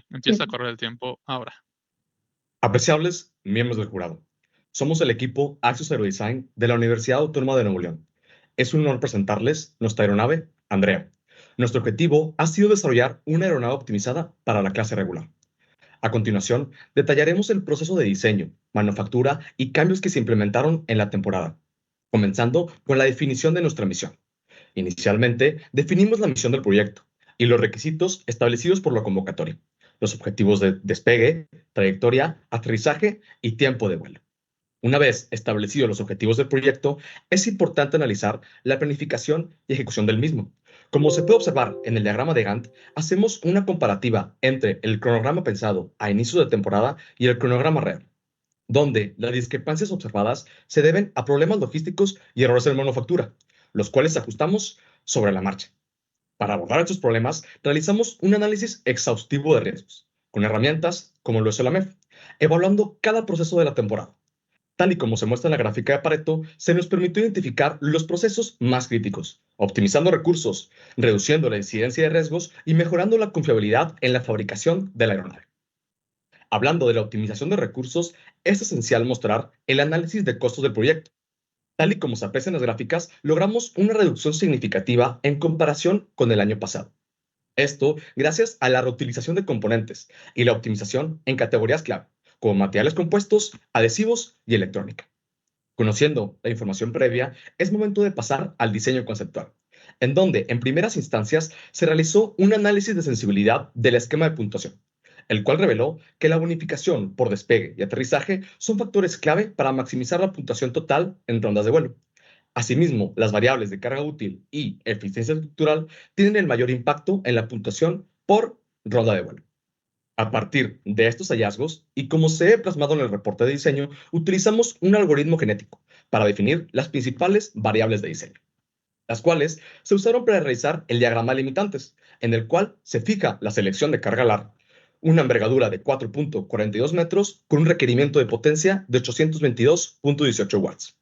Empieza a correr el tiempo ahora. Apreciables miembros del jurado, somos el equipo Axios Aerodesign de la Universidad Autónoma de Nuevo León. Es un honor presentarles nuestra aeronave, Andrea. Nuestro objetivo ha sido desarrollar una aeronave optimizada para la clase regular. A continuación, detallaremos el proceso de diseño, manufactura y cambios que se implementaron en la temporada, comenzando con la definición de nuestra misión. Inicialmente, definimos la misión del proyecto y los requisitos establecidos por la convocatoria, los objetivos de despegue, trayectoria, aterrizaje y tiempo de vuelo. Una vez establecidos los objetivos del proyecto, es importante analizar la planificación y ejecución del mismo. Como se puede observar en el diagrama de Gantt, hacemos una comparativa entre el cronograma pensado a inicios de temporada y el cronograma real, donde las discrepancias observadas se deben a problemas logísticos y errores en manufactura, los cuales ajustamos sobre la marcha. Para abordar estos problemas, realizamos un análisis exhaustivo de riesgos, con herramientas como lo es el AMEF, evaluando cada proceso de la temporada. Tal y como se muestra en la gráfica de Pareto, se nos permitió identificar los procesos más críticos, optimizando recursos, reduciendo la incidencia de riesgos y mejorando la confiabilidad en la fabricación de la aeronave. Hablando de la optimización de recursos, es esencial mostrar el análisis de costos del proyecto. Tal y como se aprecia en las gráficas, logramos una reducción significativa en comparación con el año pasado. Esto gracias a la reutilización de componentes y la optimización en categorías clave, como materiales compuestos, adhesivos y electrónica. Conociendo la información previa, es momento de pasar al diseño conceptual, en donde en primeras instancias se realizó un análisis de sensibilidad del esquema de puntuación, el cual reveló que la bonificación por despegue y aterrizaje son factores clave para maximizar la puntuación total en rondas de vuelo. Asimismo, las variables de carga útil y eficiencia estructural tienen el mayor impacto en la puntuación por ronda de vuelo. A partir de estos hallazgos, y como se ha plasmado en el reporte de diseño, utilizamos un algoritmo genético para definir las principales variables de diseño, las cuales se usaron para realizar el diagrama de limitantes, en el cual se fija la selección de carga LAR, una envergadura de 4.42 metros con un requerimiento de potencia de 822.18 watts.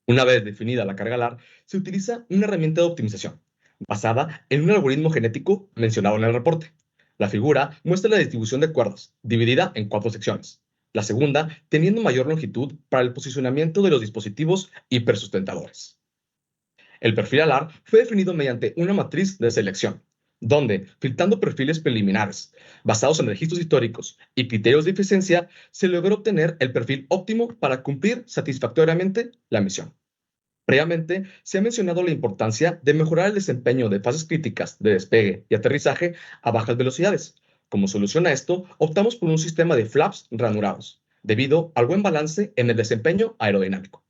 Una vez definida la carga LAR, se utiliza una herramienta de optimización basada en un algoritmo genético mencionado en el reporte. La figura muestra la distribución de cuerdas, dividida en 4 secciones. La segunda teniendo mayor longitud para el posicionamiento de los dispositivos hipersustentadores. El perfil ALAR fue definido mediante una matriz de selección, donde, filtrando perfiles preliminares basados en registros históricos y criterios de eficiencia, se logró obtener el perfil óptimo para cumplir satisfactoriamente la misión. Previamente, se ha mencionado la importancia de mejorar el desempeño de fases críticas de despegue y aterrizaje a bajas velocidades. Como solución a esto, optamos por un sistema de flaps ranurados, debido al buen balance en el desempeño aerodinámico.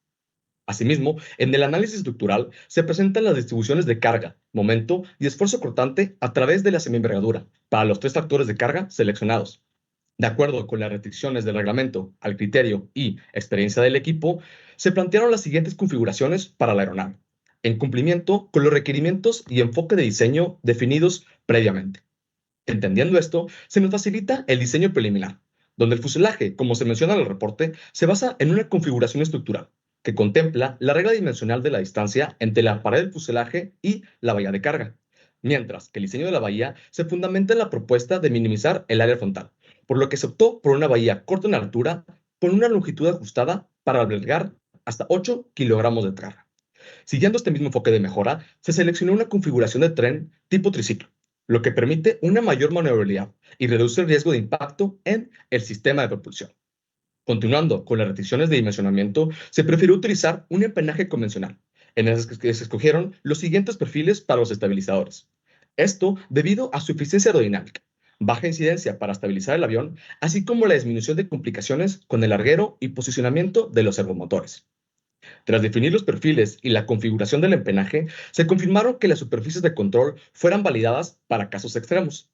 Asimismo, en el análisis estructural se presentan las distribuciones de carga, momento y esfuerzo cortante a través de la semienvergadura para los 3 factores de carga seleccionados. De acuerdo con las restricciones del reglamento al criterio y experiencia del equipo, se plantearon las siguientes configuraciones para la aeronave, en cumplimiento con los requerimientos y enfoque de diseño definidos previamente. Entendiendo esto, se nos facilita el diseño preliminar, donde el fuselaje, como se menciona en el reporte, se basa en una configuración estructural que contempla la regla dimensional de la distancia entre la pared del fuselaje y la bahía de carga, mientras que el diseño de la bahía se fundamenta en la propuesta de minimizar el área frontal, por lo que se optó por una bahía corta en altura con una longitud ajustada para albergar hasta 8 kilogramos de carga. Siguiendo este mismo enfoque de mejora, se seleccionó una configuración de tren tipo triciclo, lo que permite una mayor maniobrabilidad y reduce el riesgo de impacto en el sistema de propulsión. Continuando con las restricciones de dimensionamiento, se prefirió utilizar un empenaje convencional, en el que se escogieron los siguientes perfiles para los estabilizadores. Esto debido a su eficiencia aerodinámica, baja incidencia para estabilizar el avión, así como la disminución de complicaciones con el larguero y posicionamiento de los servomotores. Tras definir los perfiles y la configuración del empenaje, se confirmaron que las superficies de control fueran validadas para casos extremos,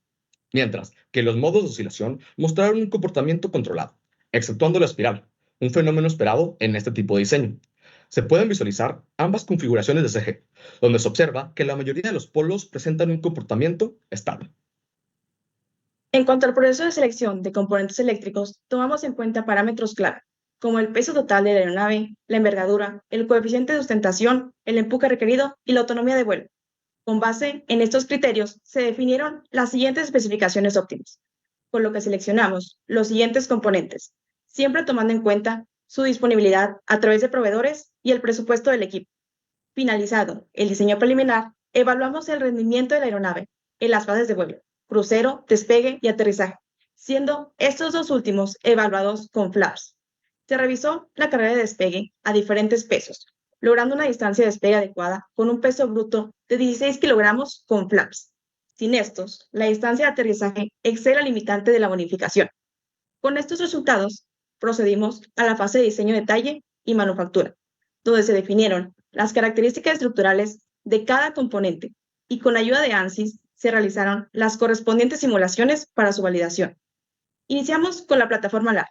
mientras que los modos de oscilación mostraron un comportamiento controlado, exceptuando la espiral, un fenómeno esperado en este tipo de diseño. Se pueden visualizar ambas configuraciones de CG, donde se observa que la mayoría de los polos presentan un comportamiento estable. En cuanto al proceso de selección de componentes eléctricos, tomamos en cuenta parámetros clave, como el peso total de la aeronave, la envergadura, el coeficiente de sustentación, el empuje requerido y la autonomía de vuelo. Con base en estos criterios, se definieron las siguientes especificaciones óptimas. por lo que seleccionamos los siguientes componentes, siempre tomando en cuenta su disponibilidad a través de proveedores y el presupuesto del equipo. Finalizado el diseño preliminar, evaluamos el rendimiento de la aeronave en las fases de vuelo, crucero, despegue y aterrizaje, siendo estos dos últimos evaluados con flaps. Se revisó la carrera de despegue a diferentes pesos, logrando una distancia de despegue adecuada con un peso bruto de 16 kilogramos con flaps. Sin estos, la distancia de aterrizaje excede la limitante de la bonificación. Con estos resultados, procedimos a la fase de diseño detalle y manufactura, donde se definieron las características estructurales de cada componente y con ayuda de ANSYS se realizaron las correspondientes simulaciones para su validación. Iniciamos con la plataforma LAR.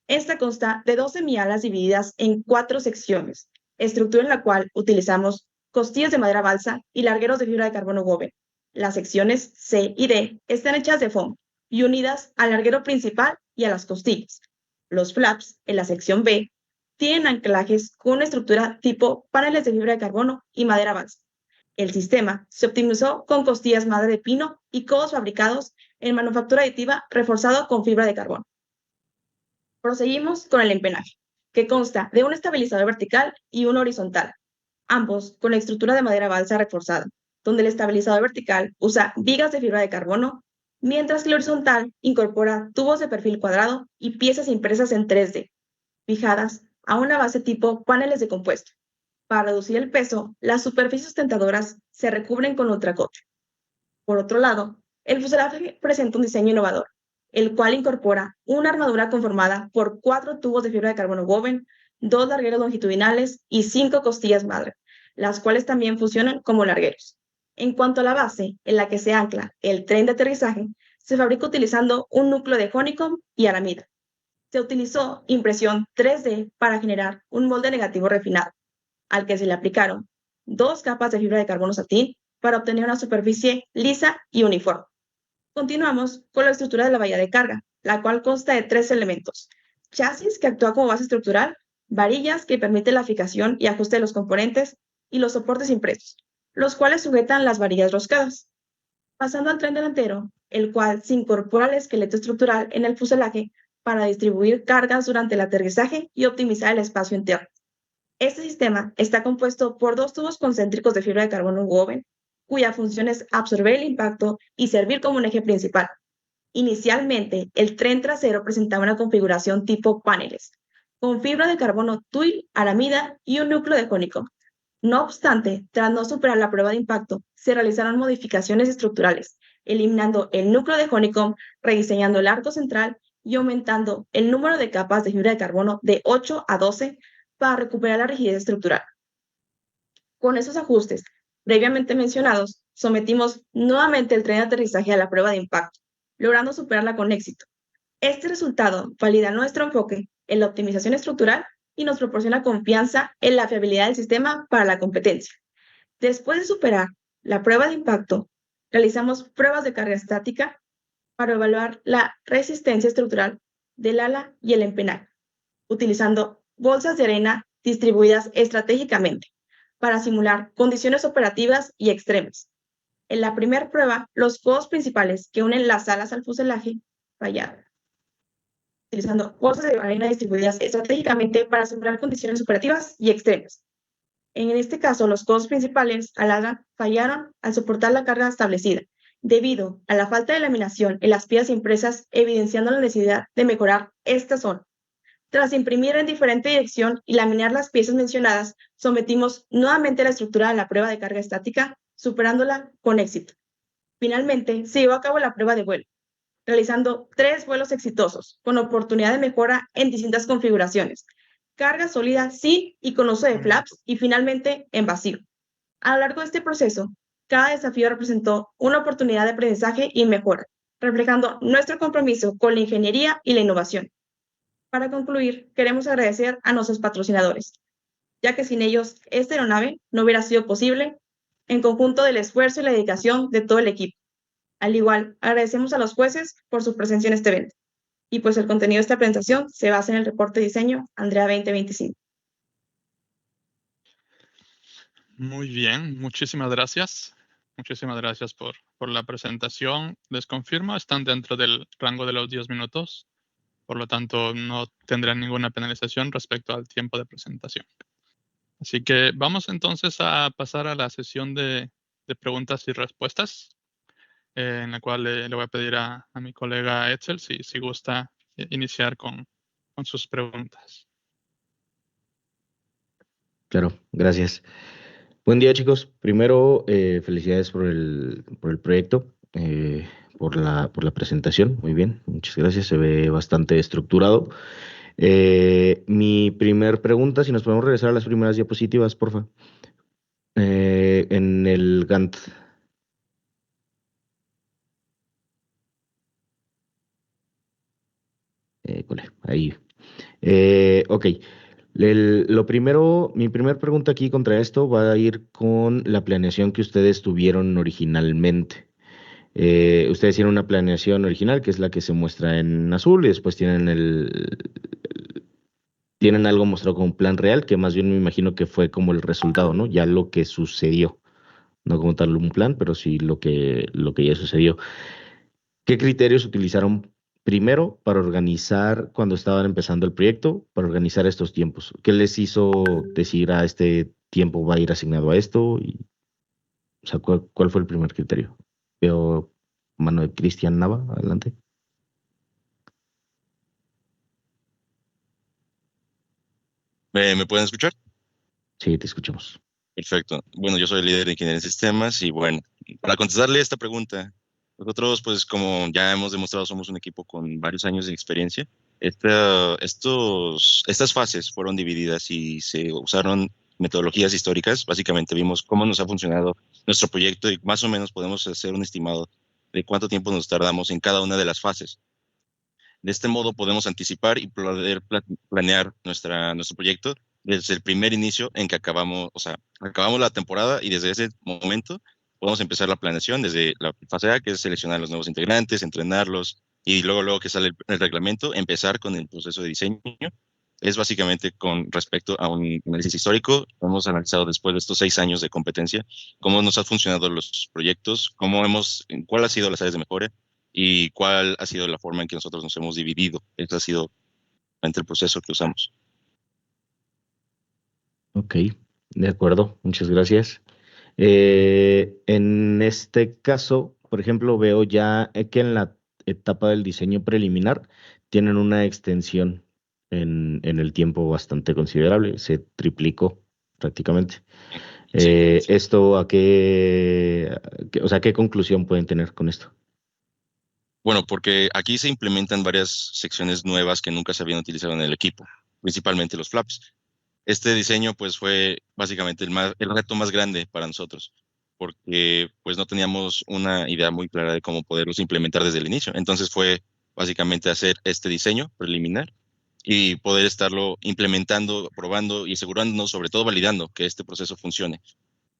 Esta consta de 12 semialas divididas en 4 secciones, estructura en la cual utilizamos costillas de madera balsa y largueros de fibra de carbono woven. Las secciones C y D están hechas de foam y unidas al larguero principal y a las costillas. Los flaps, en la sección B, tienen anclajes con una estructura tipo paneles de fibra de carbono y madera balsa. El sistema se optimizó con costillas madera de pino y codos fabricados en manufactura aditiva reforzado con fibra de carbono. Proseguimos con el empenaje, que consta de un estabilizador vertical y uno horizontal, ambos con la estructura de madera balsa reforzada, donde el estabilizador vertical usa vigas de fibra de carbono, mientras que el horizontal incorpora tubos de perfil cuadrado y piezas impresas en 3D, fijadas a una base tipo paneles de compuesto. Para reducir el peso, las superficies sustentadoras se recubren con ultracote. Por otro lado, el fuselaje presenta un diseño innovador, el cual incorpora una armadura conformada por 4 tubos de fibra de carbono woven, 2 largueros longitudinales y 5 costillas madre, las cuales también funcionan como largueros. En cuanto a la base en la que se ancla el tren de aterrizaje, se fabrica utilizando un núcleo de honeycomb y aramida. Se utilizó impresión 3D para generar un molde negativo refinado, al que se le aplicaron 2 capas de fibra de carbono satín para obtener una superficie lisa y uniforme. Continuamos con la estructura de la bahía de carga, la cual consta de 3 elementos: chasis, que actúa como base estructural, varillas, que permiten la fijación y ajuste de los componentes, y los soportes impresos, los cuales sujetan las varillas roscadas. Pasando al tren delantero, el cual se incorpora al esqueleto estructural en el fuselaje para distribuir cargas durante el aterrizaje y optimizar el espacio interno. Este sistema está compuesto por 2 tubos concéntricos de fibra de carbono woven, cuya función es absorber el impacto y servir como un eje principal. Inicialmente, el tren trasero presentaba una configuración tipo paneles, con fibra de carbono tuil, aramida y un núcleo de honeycomb. No obstante, tras no superar la prueba de impacto, se realizaron modificaciones estructurales, eliminando el núcleo de honeycomb, rediseñando el arco central y aumentando el número de capas de fibra de carbono de 8 a 12 para recuperar la rigidez estructural. Con esos ajustes previamente mencionados, sometimos nuevamente el tren de aterrizaje a la prueba de impacto, logrando superarla con éxito. Este resultado valida nuestro enfoque en la optimización estructural y nos proporciona confianza en la fiabilidad del sistema para la competencia. Después de superar la prueba de impacto, realizamos pruebas de carga estática para evaluar la resistencia estructural del ala y el empenaje, utilizando bolsas de arena distribuidas estratégicamente para simular condiciones operativas y extremas. En la primera prueba, los codos principales que unen las alas al fuselaje fallaron, utilizando bolsas de arena distribuidas estratégicamente para simular condiciones operativas y extremas. En este caso, los codos principales al ala fallaron al soportar la carga establecida, debido a la falta de laminación en las piezas impresas, evidenciando la necesidad de mejorar esta zona. Tras imprimir en diferente dirección y laminar las piezas mencionadas, sometimos nuevamente la estructura a la prueba de carga estática, superándola con éxito. Finalmente, se llevó a cabo la prueba de vuelo, realizando 3 vuelos exitosos, con oportunidad de mejora en distintas configuraciones: carga sólida sin y con uso de flaps, y finalmente en vacío. A lo largo de este proceso, cada desafío representó una oportunidad de aprendizaje y mejora, reflejando nuestro compromiso con la ingeniería y la innovación. Para concluir, queremos agradecer a nuestros patrocinadores, ya que sin ellos esta aeronave no hubiera sido posible, en conjunto del esfuerzo y la dedicación de todo el equipo. Al igual, agradecemos a los jueces por su presencia en este evento. Y pues el contenido de esta presentación se basa en el reporte de diseño Andrea 2025. Muy bien, muchísimas gracias. Muchísimas gracias por la presentación. Les confirmo, están dentro del rango de los 10 minutos. Por lo tanto, no tendrán ninguna penalización respecto al tiempo de presentación. Así que vamos entonces a pasar a la sesión de preguntas y respuestas, en la cual le voy a pedir a mi colega Etzel si gusta iniciar con sus preguntas. Claro, gracias. Buen día, chicos. Primero, felicidades por el proyecto, por la presentación. Muy bien, muchas gracias. Se ve bastante estructurado. Mi primer pregunta, si nos podemos regresar a las primeras diapositivas, porfa. En el Gantt. Ahí. Ok. Lo primero, mi primera pregunta aquí contra esto va a ir con la planeación que ustedes tuvieron originalmente. Ustedes tienen una planeación original, que es la que se muestra en azul, y después tienen algo mostrado como un plan real, que más bien me imagino que fue como el resultado, ¿no? Ya lo que sucedió. No como tal un plan, pero sí lo que ya sucedió. ¿Qué criterios utilizaron primero para organizar cuando estaban empezando el proyecto, para organizar estos tiempos? ¿Qué les hizo decir a este tiempo va a ir asignado a esto? O sea, ¿cuál fue el primer criterio? Veo mano de Cristian Nava, adelante. ¿Me pueden escuchar? Sí, te escuchamos. Perfecto. Bueno, yo soy el líder de ingeniería en sistemas y bueno, para contestarle esta pregunta, nosotros pues como ya hemos demostrado somos un equipo con varios años de experiencia. Estas fases fueron divididas y se usaron metodologías históricas. Básicamente vimos cómo nos ha funcionado nuestro proyecto y más o menos podemos hacer un estimado de cuánto tiempo nos tardamos en cada una de las fases. De este modo podemos anticipar y poder planear nuestro proyecto desde el primer inicio en que acabamos, o sea, acabamos la temporada y desde ese momento podemos empezar la planeación desde la fase A, que es seleccionar los nuevos integrantes, entrenarlos y luego que sale el reglamento, empezar con el proceso de diseño. Es básicamente con respecto a un análisis histórico. Hemos analizado después de estos 6 años de competencia cómo nos han funcionado los proyectos, cuál ha sido las áreas de mejora y cuál ha sido la forma en que nosotros nos hemos dividido. Este ha sido el proceso que usamos. Ok, de acuerdo, muchas gracias. En este caso, por ejemplo, veo ya que en la etapa del diseño preliminar tienen una extensión en el tiempo bastante considerable, se triplicó prácticamente. Sí. ¿Esto o sea, qué conclusión pueden tener con esto? Bueno, porque aquí se implementan varias secciones nuevas que nunca se habían utilizado en el equipo, principalmente los flaps. Este diseño pues fue básicamente el reto más grande para nosotros, porque pues no teníamos una idea muy clara de cómo poderlos implementar desde el inicio. Entonces fue básicamente hacer este diseño preliminar y poder estarlo implementando, probando y asegurándonos, sobre todo validando que este proceso funcione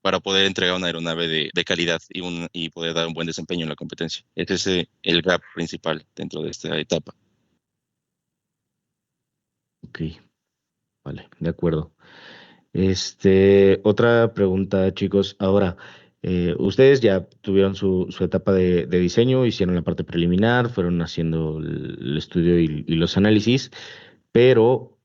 para poder entregar una aeronave de calidad y poder dar un buen desempeño en la competencia. Ese es el gap principal dentro de esta etapa. Ok, vale, de acuerdo. Otra pregunta, chicos. Ahora, ustedes ya tuvieron su etapa de diseño, hicieron la parte preliminar, fueron haciendo el estudio y los análisis, pero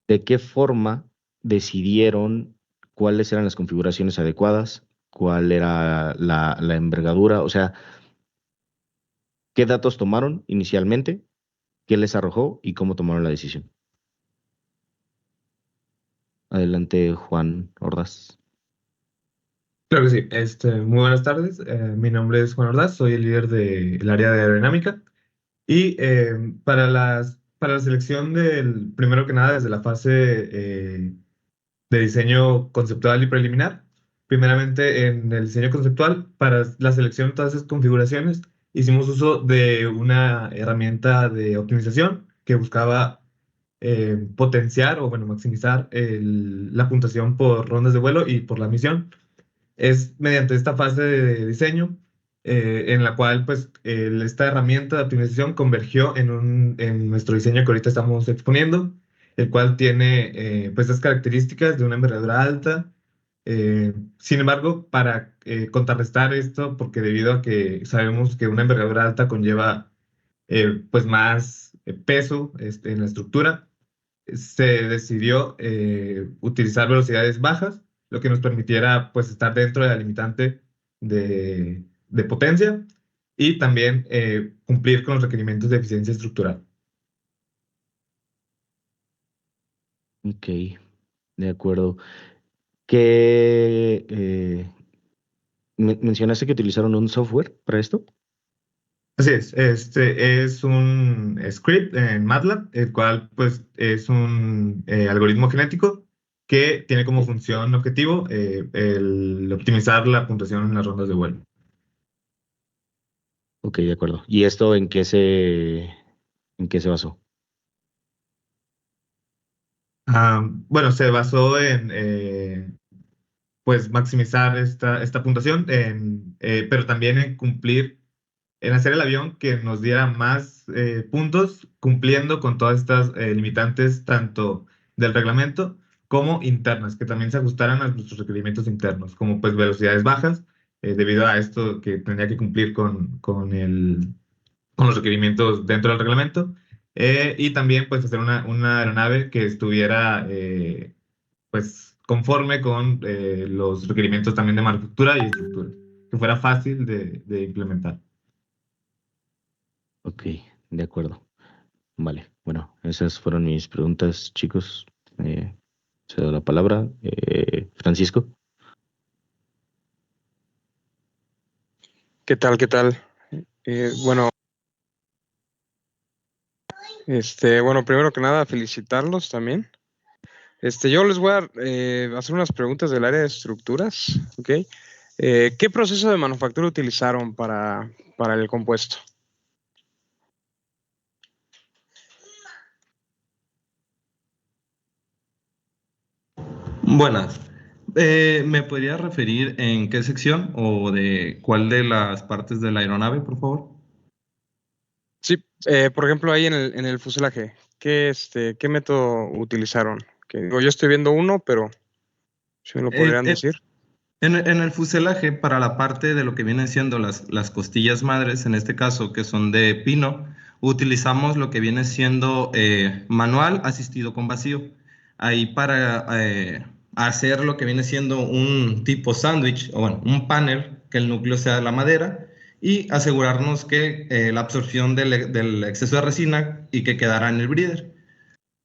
¿de qué forma decidieron cuáles eran las configuraciones adecuadas? ¿Cuál era la envergadura? O sea, ¿qué datos tomaron inicialmente? ¿Qué les arrojó y cómo tomaron la decisión? Adelante, Juan Ordaz. Claro que sí. Muy buenas tardes. Mi nombre es Juan Ordaz, soy el líder del área de aerodinámica. Y para la selección primero que nada, desde la fase de diseño conceptual y preliminar, primeramente en el diseño conceptual, para la selección de todas esas configuraciones, hicimos uso de una herramienta de optimización que buscaba potenciar o, bueno, maximizar la puntuación por rondas de vuelo y por la misión. Es mediante esta fase de diseño en la cual pues esta herramienta de optimización convergió en nuestro diseño que ahorita estamos exponiendo, el cual tiene pues las características de una envergadura alta, Sin embargo, para contrarrestar esto, porque debido a que sabemos que una envergadura alta conlleva pues más peso en la estructura, se decidió utilizar velocidades bajas, lo que nos permitiera pues estar dentro de la limitante de potencia y también cumplir con los requerimientos de eficiencia estructural. Ok, de acuerdo. ¿Qué mencionaste que utilizaron un software para esto? Así es, este es un script en MATLAB, el cual pues es un algoritmo genético que tiene como función objetivo el optimizar la puntuación en las rondas de vuelo. Ok, de acuerdo. ¿Y esto en qué se basó? Bueno, se basó en pues maximizar esta puntuación, pero también en cumplir, en hacer el avión que nos diera más puntos, cumpliendo con todas estas limitantes, tanto del reglamento como internas, que también se ajustaran a nuestros requerimientos internos, como pues velocidades bajas, debido a esto que tendría que cumplir con los requerimientos dentro del reglamento, y también pues hacer una aeronave que estuviera pues conforme con los requerimientos también de manufactura y estructura, que fuera fácil de implementar. Ok, de acuerdo. Vale, bueno, esas fueron mis preguntas, chicos. Cedo la palabra. Francisco. ¿Qué tal? ¿Qué tal? Bueno, bueno, primero que nada, felicitarlos también. Yo les voy a hacer unas preguntas del área de estructuras, ¿ok? ¿Qué proceso de manufactura utilizaron para el compuesto? Buenas. ¿Me podría referir en qué sección o de cuál de las partes de la aeronave, por favor? Sí, por ejemplo, ahí en el fuselaje, ¿qué método utilizaron? Que, digo, yo estoy viendo uno, pero si me lo podrían Eh, decir. en el fuselaje, para la parte de lo que vienen siendo las costillas madres, en este caso, que son de pino, utilizamos lo que viene siendo manual asistido con vacío. Ahí para hacer lo que viene siendo un tipo sándwich, o bueno, un panel, que el núcleo sea de la madera, y asegurarnos que la absorción del exceso de resina y que quedara en el breeder.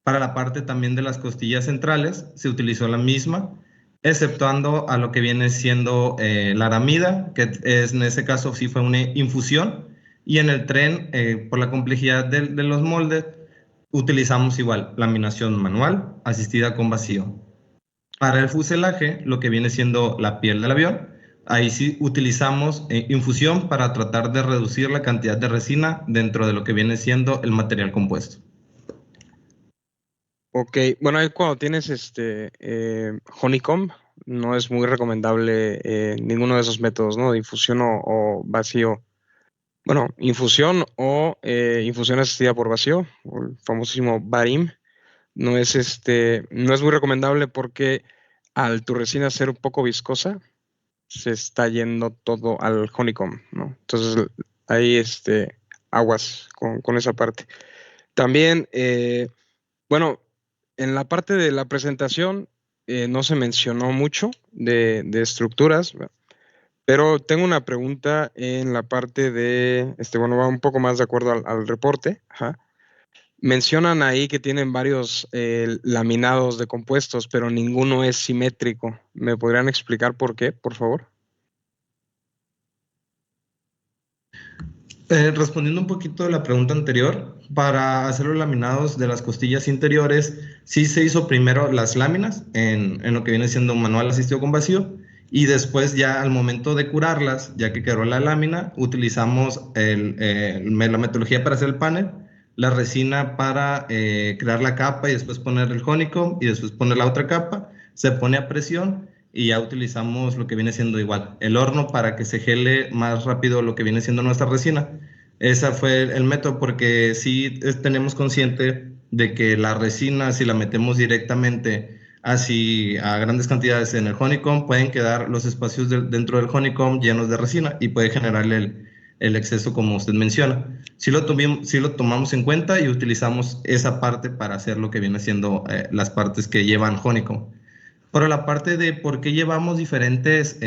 Para la parte también de las costillas centrales se utilizó la misma, exceptuando a lo que viene siendo la aramida, que es, en ese caso sí fue una infusión, y en el tren, por la complejidad de los moldes, utilizamos igual laminación manual asistida con vacío. Para el fuselaje, lo que viene siendo la piel del avión, ahí sí utilizamos infusión para tratar de reducir la cantidad de resina dentro de lo que viene siendo el material compuesto. Ok, bueno, ahí cuando tienes honeycomb, no es muy recomendable ninguno de esos métodos, ¿no? De infusión o vacío. Bueno, infusión o infusión asistida por vacío, o el famosísimo BARIM, no es muy recomendable porque al tu resina ser un poco viscosa, se está yendo todo al honeycomb, ¿no? Entonces, ahí aguas con esa parte. También, bueno, en la parte de la presentación no se mencionó mucho de estructuras, pero tengo una pregunta en la parte de, bueno, va un poco más de acuerdo al reporte. Ajá. Mencionan ahí que tienen varios laminados de compuestos, pero ninguno es simétrico. ¿Me podrían explicar por qué, por favor? Respondiendo un poquito a la pregunta anterior, para hacer los laminados de las costillas interiores, sí se hizo primero las láminas en lo que viene siendo un manual asistido con vacío, y después ya al momento de curarlas, ya que quedó la lámina, utilizamos la metodología para hacer el panel, la resina para crear la capa y después poner el honeycomb y después poner la otra capa, se pone a presión y ya utilizamos lo que viene siendo igual, el horno para que se gele más rápido lo que viene siendo nuestra resina. Ese fue el método porque sí tenemos consciente de que la resina, si la metemos directamente así a grandes cantidades en el honeycomb, pueden quedar los espacios dentro del honeycomb llenos de resina y puede generarle el exceso como usted menciona. Si lo tomamos en cuenta y utilizamos esa parte para hacer lo que viene siendo las partes que llevan honeycomb. Pero la parte de por qué llevamos diferentes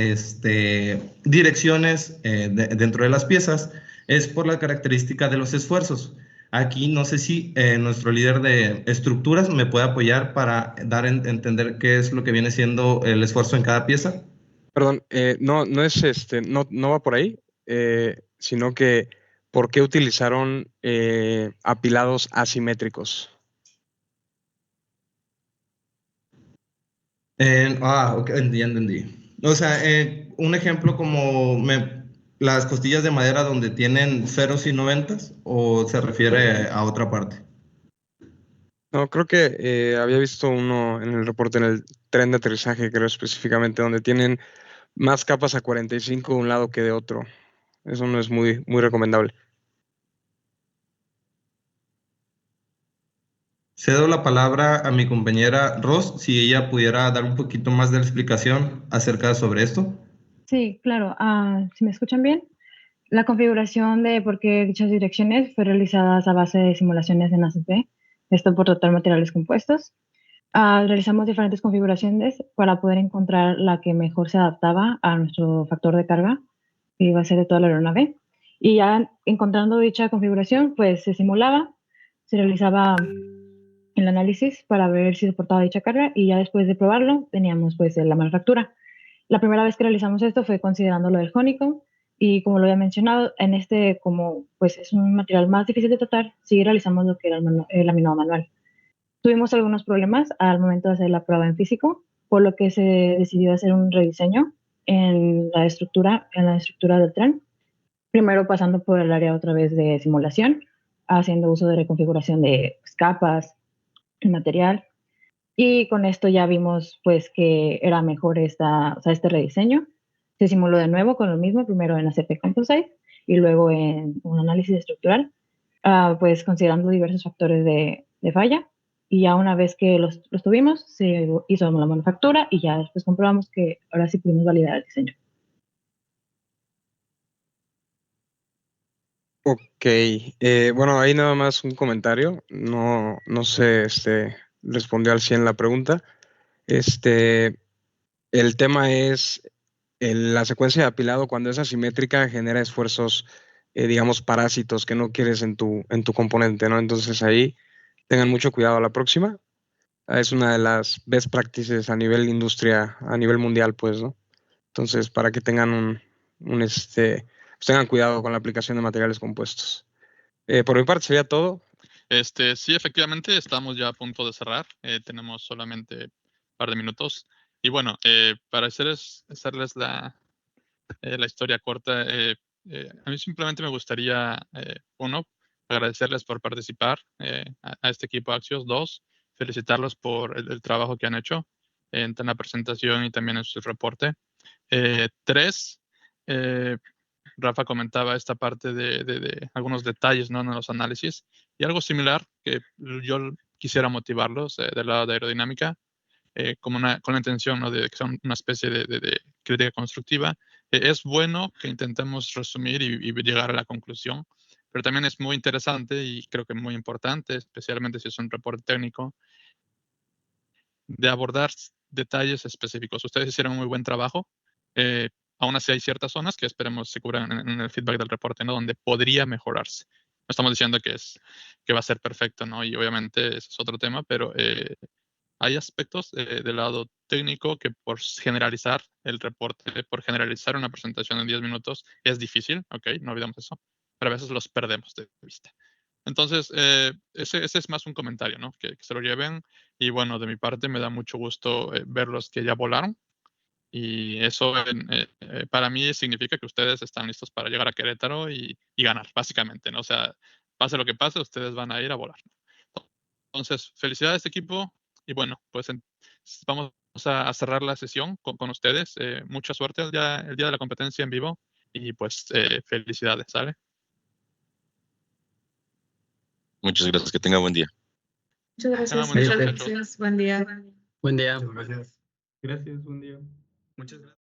direcciones dentro de las piezas es por la característica de los esfuerzos. Aquí no sé si nuestro líder de estructuras me puede apoyar para dar a entender qué es lo que viene siendo el esfuerzo en cada pieza. Perdón, no es no va por ahí, sino que ¿por qué utilizaron apilados asimétricos? Ok, entendí. O sea, un ejemplo como las costillas de madera donde tienen ceros y noventas, o se refiere a otra parte. No, creo que había visto uno en el reporte, en el tren de aterrizaje, creo específicamente, donde tienen más capas a 45 de un lado que de otro. Eso no es muy recomendable. Cedo la palabra a mi compañera Ros, si ella pudiera dar un poquito más de explicación acerca sobre esto. Sí, claro. ¿Si me escuchan bien? La configuración de por qué dichas direcciones fue realizada a base de simulaciones en ACP, esto por tratar materiales compuestos. Realizamos diferentes configuraciones para poder encontrar la que mejor se adaptaba a nuestro factor de carga, que iba a ser de toda la aeronave. Y ya encontrando dicha configuración, pues se simulaba, se realizaba el análisis para ver si soportaba dicha carga y ya después de probarlo teníamos pues la manufactura. La primera vez que realizamos esto fue considerando lo del honeycomb y como lo había mencionado, en como pues es un material más difícil de tratar, sí realizamos lo que era el laminado manual. Tuvimos algunos problemas al momento de hacer la prueba en físico, por lo que se decidió hacer un rediseño en la estructura del tren, primero pasando por el área otra vez de simulación, haciendo uso de reconfiguración de capas, el material, y con esto ya vimos pues que era mejor este rediseño. Se simuló de nuevo con lo mismo, primero en ACP Composite y luego en un análisis estructural, pues considerando diversos factores de falla. Y ya una vez que los tuvimos, se hizo la manufactura y ya después comprobamos que ahora sí pudimos validar el diseño. Ok, bueno, ahí nada más un comentario. No sé, respondió al 100 la pregunta. El tema es la secuencia de apilado cuando es asimétrica genera esfuerzos, digamos, parásitos que no quieres en tu componente, ¿no? Entonces ahí tengan mucho cuidado a la próxima. Es una de las best practices a nivel industria, a nivel mundial, pues, ¿no? Entonces, para que tengan pues tengan cuidado con la aplicación de materiales compuestos. Por mi parte sería todo. Sí, efectivamente, estamos ya a punto de cerrar. Tenemos solamente un par de minutos. Y bueno, para hacerles la historia corta, a mí simplemente me gustaría, uno, agradecerles por participar a este equipo Axios. Dos, felicitarlos por el trabajo que han hecho en la presentación y también en su reporte. Tres, Rafa comentaba esta parte de algunos detalles, ¿no?, en los análisis, y algo similar que yo quisiera motivarlos del lado de aerodinámica, con la intención, ¿no?, de que sea una especie de crítica constructiva. Es bueno que intentemos resumir y llegar a la conclusión, pero también es muy interesante y creo que muy importante, especialmente si es un reporte técnico, de abordar detalles específicos. Ustedes hicieron un muy buen trabajo. Aún así hay ciertas zonas que esperemos se cubran en el feedback del reporte, ¿no?, donde podría mejorarse. No estamos diciendo que va a ser perfecto, ¿no? Y obviamente ese es otro tema, pero hay aspectos del lado técnico que por generalizar el reporte, por generalizar una presentación en 10 minutos es difícil, ¿ok? No olvidemos eso, pero a veces los perdemos de vista. Entonces, ese es más un comentario, ¿no? Que se lo lleven. Y bueno, de mi parte me da mucho gusto verlos que ya volaron. Y eso para mí significa que ustedes están listos para llegar a Querétaro y ganar, básicamente, ¿no? O sea, pase lo que pase, ustedes van a ir a volar. Entonces, felicidades equipo. Y bueno, pues vamos a cerrar la sesión con ustedes. Mucha suerte el día de la competencia en vivo. Y pues felicidades, ¿sale? Muchas gracias, que tenga buen día. Muchas Tengan gracias. buen día, Muchas muchachos. gracias. Buen día. Buen día. Muchas gracias. Gracias, buen día. Muchas gracias.